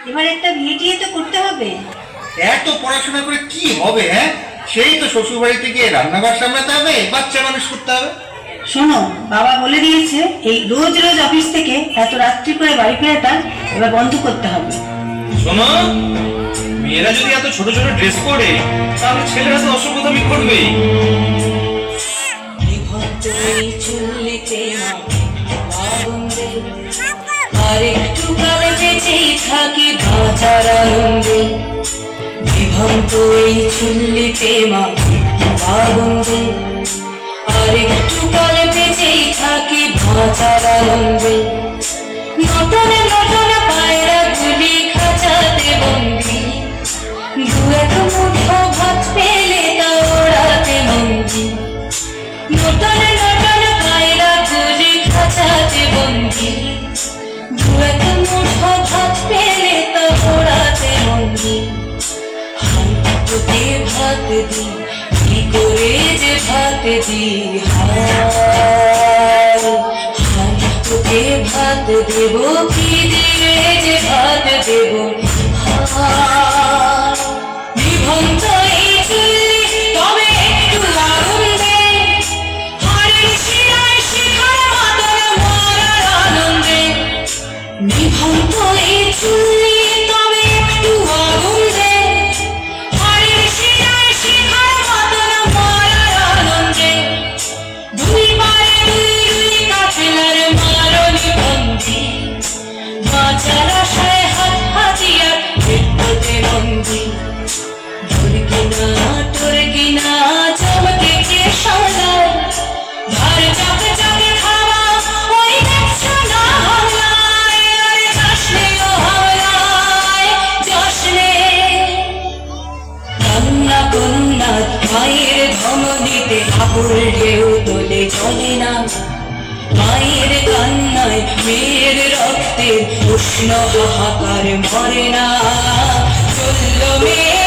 এবার একটা বিয়ে তো করতে হবে। এত পড়াশোনা করে কি হবে? হ্যাঁ, সেই তো শ্বশুর বাড়িতে গিয়ে রান্নাঘর সামলাতে হবে, বাচ্চা মানুষ করতে হবে। শোনো, বাবা বলে দিয়েছে এই রোজ রোজ অফিস থেকে এত রাত্রি করে বাড়ি ফেরাটা এবার বন্ধ করতে হবে। শোনো, মেয়েরা যদি এত ছোট ছোট ড্রেস পরে তাহলে ছেলেরা তো অসভ্যতামি করবেই। আর একটু কাল বেঁচেই থাকি বাঁচার আনন্দে, বিভক্ত এই চুল্লিতে মাকে আগুন্দে। আর একটু কাল বেঁচেই থাকি বাঁচার আনন্দে, নটনে নটনে পায়রা গুলি খাঁচাতে বন্দি, দু এক মুঠো ভাত পেলে তা ওড়াতে মন্দি। নটনে নটনে পায়রা গুলি খাঁচাতে বন্দি, দু এক মুঠো ভাত পেলে তা ওড়াতে মন্দি। হাতে ভাত দি, কি করে যে ভাত দি, তোকে ভাত দেব, কি দিয়ে যে ভাত দেব। বিভক্ত এই চুল্লি তবে একটু আগুন দে, হাড়ের শিরায় শিখার মাতার মারার আনন্দে। বিভক্ত এই চুল্লি তবে একটু আগুন দে, হাড়ের শিরায় শিখার মাতার মারার আনন্দে। দুই পায়ে দুই দুই কাফেলার মারণি বন্দি, বাঁচার আশায় হাত হাতিয়ার পেটে বন্দি। তোর কিনা চমকে কে সামলায়, ধার চাপে চাপে খাওয়া ওই দেখছো না হামলায়। আরে যাসনে ও হামলায়, যাসনে। কান্না কন্যা মায়ের ধমনীতে আকুল ঢেউ তোলে চলে না, মায়ের কান্নায় মেয়ের রক্তের উষ্ণ হাহাকার মরে না। চললো মেয়ে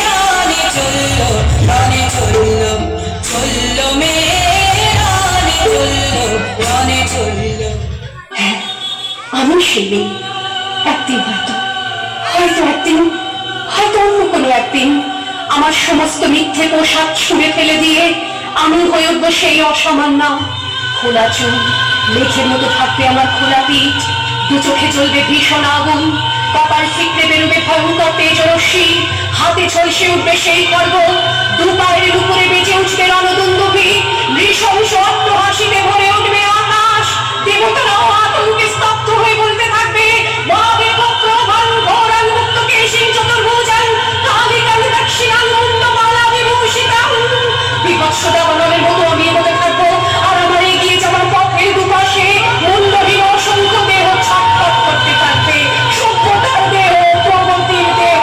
রানী চললো, রানী চললো, চললো মেয়ে রানী চললো, রানী চললো। হ্যাঁ, আমি সেই মেয়ে। একদিন হয়তো একদিন, হয়তো অন্য কোনো একদিন আমার সমস্ত মিথ্যে পোশাক ছুঁড়ে ফেলে দিয়ে আমি হয়ে উঠবো সেই অসামান্য। খোলা চুল, মেঘের মতো থাকবে আমার খোলা পিঠ, দু চোখে জ্বলবে ভীষণ আগুন, কপাল ঠিকরে বেরোবে ভয়ঙ্কর তেজরশ্মি, হাতে ঝলসে উঠবে সেই খড়গ, দু পায়ের উপরে বেজে উঠবে রণদুন্দুভি, নৃশংস অট্টহাসিতে ভরে উঠবে আকাশ। দেবতারাও আতঙ্কে স্তব্ধ হয়ে বলতে থাকবে, মহাবে বক্র ভান ঘোরান মুক্ত কেশিন চতুর্ভুজান কালি কালি দক্ষিণান মুন্ডমালা বিভূষিতাম। বিভৎস দাবানলের মতো আমি বলতে থাকবো, আর আমার এগিয়ে যাওয়ার পথের দুপাশে মুন্ডহীন অসংখ্য দেহ ছটফট করতে থাকবে। সভ্যতার দেহ, প্রগতির দেহ,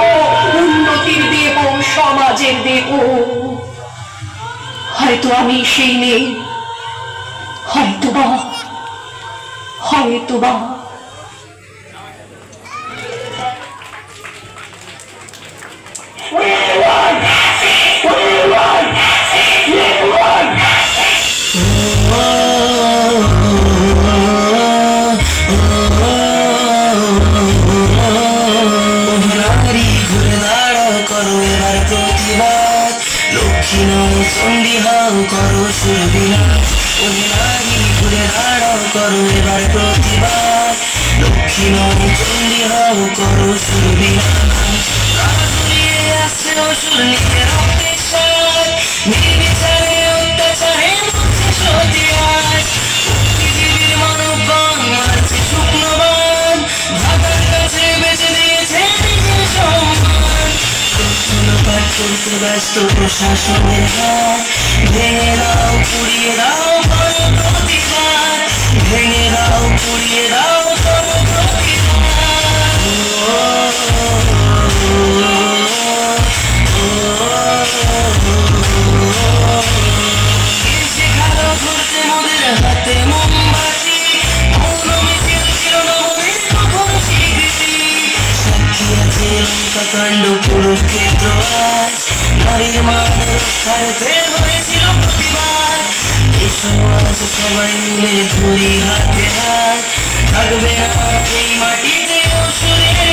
উন্নতির দেহ, সমাজের দেহ। হয়তো আমি সেই মেয়ে, হয়তোবা, হয়তোবা। লক্ষ্মী নয় চণ্ডী হাও করো সুরবিনাশ, ওই নারী ঘুরে দাঁড়াও করো এবার প্রতিবাদ। লক্ষ্মী নয় চণ্ডী হাও করো সুরবিনাশ, আসছে অসুর নিয়ে রক্তের স্বাদ, নির্বিচারে অত্যাচারে মরছে সতীরাজ। পৃথিবীর মানব বাং মারছে শুকনোবাদ, ভাগার কাছে বেঁচে দিয়েছে নিজের সম্মান। পাঠ করতে ব্যস্ত প্রশাসনের হাত, ভেঙে দাও পুড়িয়ে দাও করো প্রতিবাদ, ভেঙে দাও পুড়িয়ে দাও করো প্রতিবাদ। শেখালো ঘুরতে মোদের হাতে মোমবাতি, মৌন মিছিল ছিল নবমীর প্রথম স্বীকৃতি। সাক্ষী আছে লঙ্কাকাণ্ড কুরুক্ষেত্র আজ, নারীর মান রক্ষার্থে হয়েছিল প্রতিবাদ। এসো আজ সবাই মিলে ধরি হাতে হাত, থাকবে না এই মাটিতে অসুরের